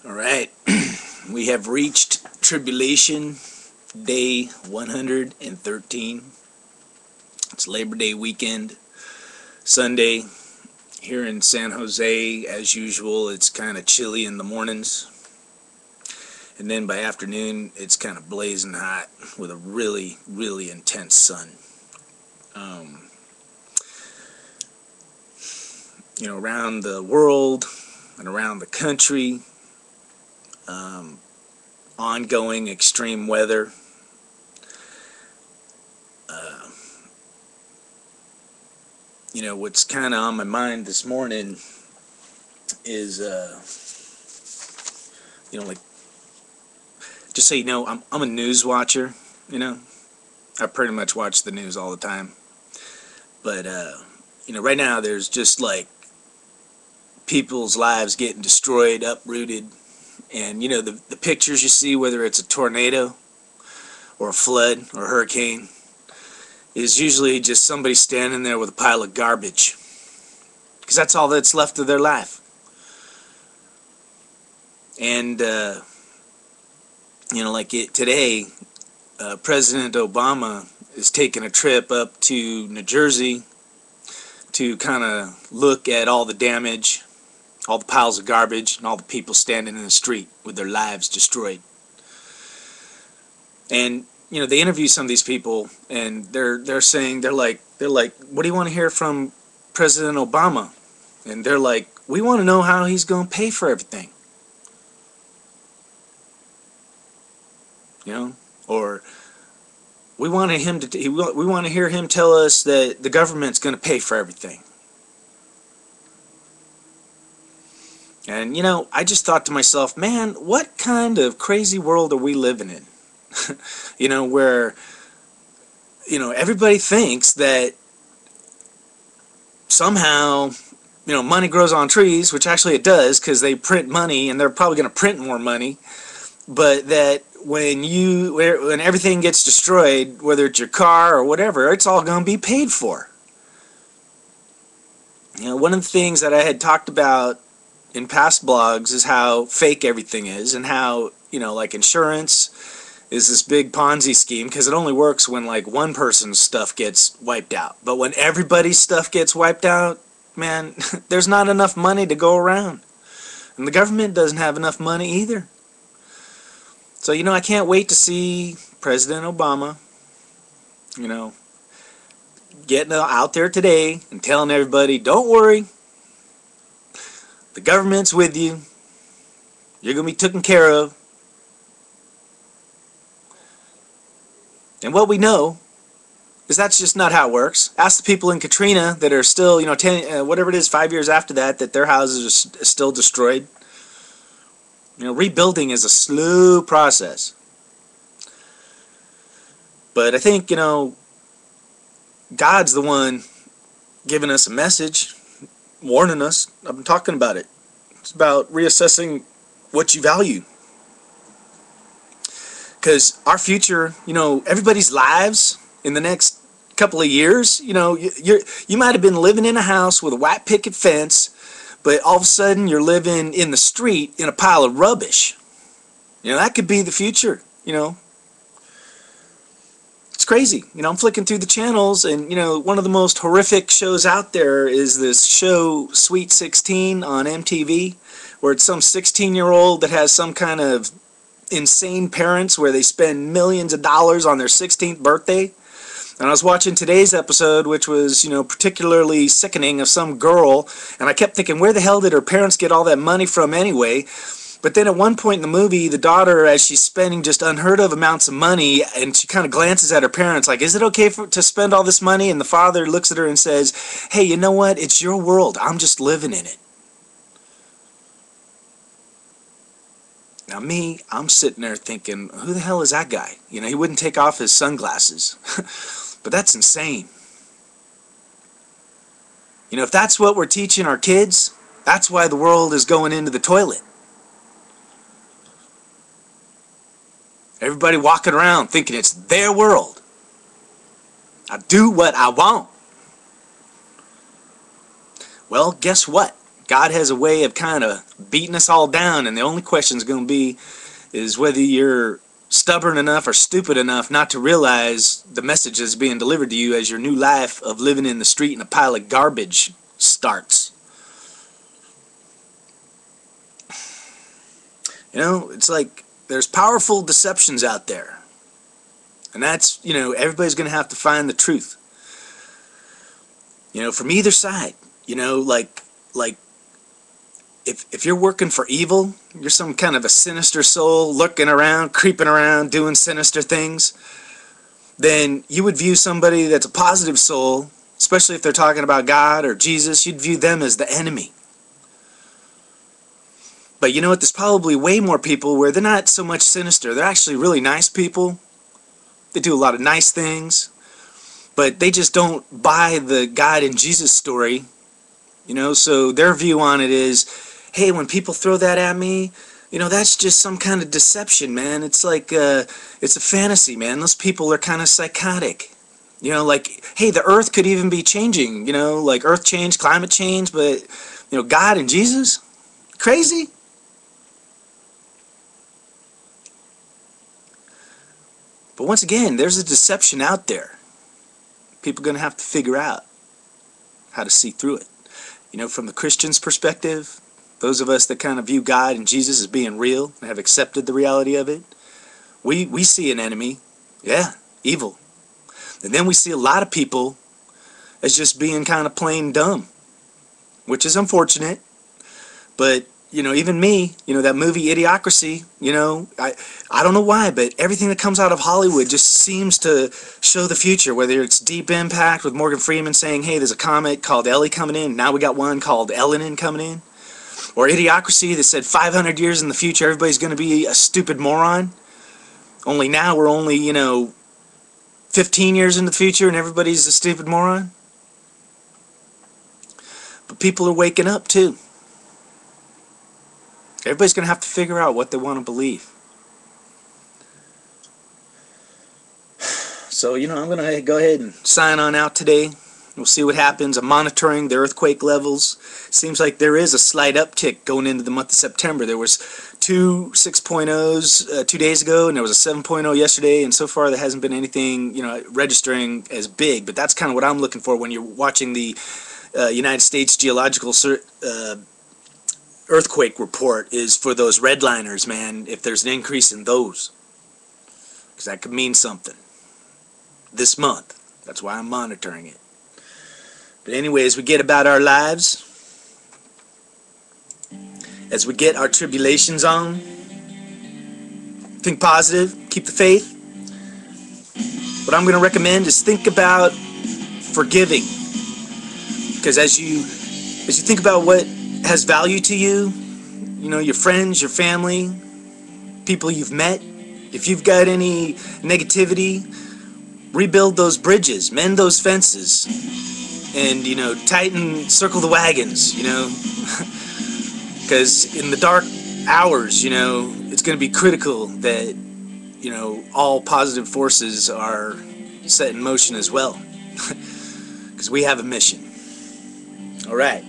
Alright, we have reached Tribulation Day 113. It's Labor Day weekend, Sunday. Here in San Jose, as usual, it's kind of chilly in the mornings. And then by afternoon, it's kind of blazing hot with a really, really intense sun. Around the world and around the country, ongoing extreme weather. What's kind of on my mind this morning is, just so you know, I'm a news watcher, I pretty much watch the news all the time. But, right now there's just like people's lives getting destroyed, uprooted. And, the pictures you see, whether it's a tornado or a flood or a hurricane, is usually just somebody standing there with a pile of garbage. Because that's all that's left of their life. And, today, President Obama is taking a trip up to New Jersey to kind of look at all the damage, all the piles of garbage, and all the people standing in the street with their lives destroyed. And they interview some of these people, and they're saying, they're like, what do you want to hear from President Obama? And they're like, we want to know how he's going to pay for everything. Or we want to hear him tell us that the government's going to pay for everything. And I just thought to myself, man, what kind of crazy world are we living in? Where everybody thinks that somehow money grows on trees, which actually it does, because they print money and they're probably going to print more money. But that when everything gets destroyed, whether it's your car or whatever, it's all going to be paid for. One of the things that I had talked about in past blogs is how fake everything is, and how like insurance is this big Ponzi scheme, because it only works when like one person's stuff gets wiped out. But when everybody's stuff gets wiped out, man, there's not enough money to go around. And the government doesn't have enough money either. So, I can't wait to see President Obama, getting out there today and telling everybody, don't worry, the government's with you, you're going to be taken care of. And what we know is that's just not how it works. Ask the people in Katrina that are still, 5 years after that their houses are still destroyed. Rebuilding is a slow process. But I think, God's the one giving us a message, warning us. I've been talking about it. It's about reassessing what you value. Because our future, everybody's lives in the next couple of years, you might have been living in a house with a white picket fence, but all of a sudden you're living in the street in a pile of rubbish. That could be the future, It's crazy. I'm flicking through the channels, and, one of the most horrific shows out there is this show, Sweet 16 on MTV, where it's some 16-year-old that has some kind of insane parents where they spend millions of dollars on their 16th birthday. And I was watching today's episode, which was, particularly sickening, of some girl, and I kept thinking, where the hell did her parents get all that money from anyway? But then at one point in the movie, the daughter, as she's spending just unheard of amounts of money, and she kind of glances at her parents like, is it okay to spend all this money? And the father looks at her and says, hey, you know what? It's your world. I'm just living in it. Now me, I'm sitting there thinking, who the hell is that guy? He wouldn't take off his sunglasses. But that's insane. If that's what we're teaching our kids, that's why the world is going into the toilet. Everybody walking around thinking it's their world. I do what I want. Well, guess what? God has a way of kind of beating us all down, and the only question is going to be is whether you're stubborn enough or stupid enough not to realize the message that's being delivered to you as your new life of living in the street in a pile of garbage starts. You know, it's like there's powerful deceptions out there. And that's, you know, everybody's going to have to find the truth. You know, from either side. You know, like if you're working for evil, you're some kind of a sinister soul lurking around, creeping around, doing sinister things, then you would view somebody that's a positive soul, especially if they're talking about God or Jesus, you'd view them as the enemy. But you know what, there's probably way more people where they're not so much sinister. They're actually really nice people. They do a lot of nice things. But they just don't buy the God and Jesus story. You know, so their view on it is, hey, when people throw that at me, you know, that's just some kind of deception, man. It's like, it's a fantasy, man. Those people are kind of psychotic. You know, like, hey, the earth could even be changing, you know, like earth change, climate change, but, you know, God and Jesus? Crazy? But once again, there's a deception out there. People are going to have to figure out how to see through it. You know, from the Christian's perspective, those of us that kind of view God and Jesus as being real and have accepted the reality of it, we see an enemy, yeah, evil. And then we see a lot of people as just being kind of plain dumb, which is unfortunate. But, you know, even me, you know, that movie Idiocracy, you know, I don't know why, but everything that comes out of Hollywood just seems to show the future, whether it's Deep Impact with Morgan Freeman saying, hey, there's a comet called Ellie coming in, now we got one called Ellen coming in, or Idiocracy that said 500 years in the future everybody's going to be a stupid moron, only now we're only, you know, 15 years in the future and everybody's a stupid moron. But people are waking up too. Everybody's going to have to figure out what they want to believe. So, you know, I'm going to go ahead and sign on out today. We'll see what happens. I'm monitoring the earthquake levels. Seems like there is a slight uptick going into the month of September. There was two 6.0s 2 days ago, and there was a 7.0 yesterday, and so far there hasn't been anything, you know, registering as big. But that's kind of what I'm looking for when you're watching the United States Geological earthquake report, is for those redliners, man, if there's an increase in those, because that could mean something this month. That's why I'm monitoring it. But anyway, as we get about our lives, as we get our tribulations on, think positive, keep the faith. What I'm going to recommend is think about forgiving, because as you think about what has value to you, you know, your friends, your family, people you've met, if you've got any negativity, rebuild those bridges, mend those fences, and, you know, circle the wagons, you know, because in the dark hours, you know, it's going to be critical that, you know, all positive forces are set in motion as well, because we have a mission. All right.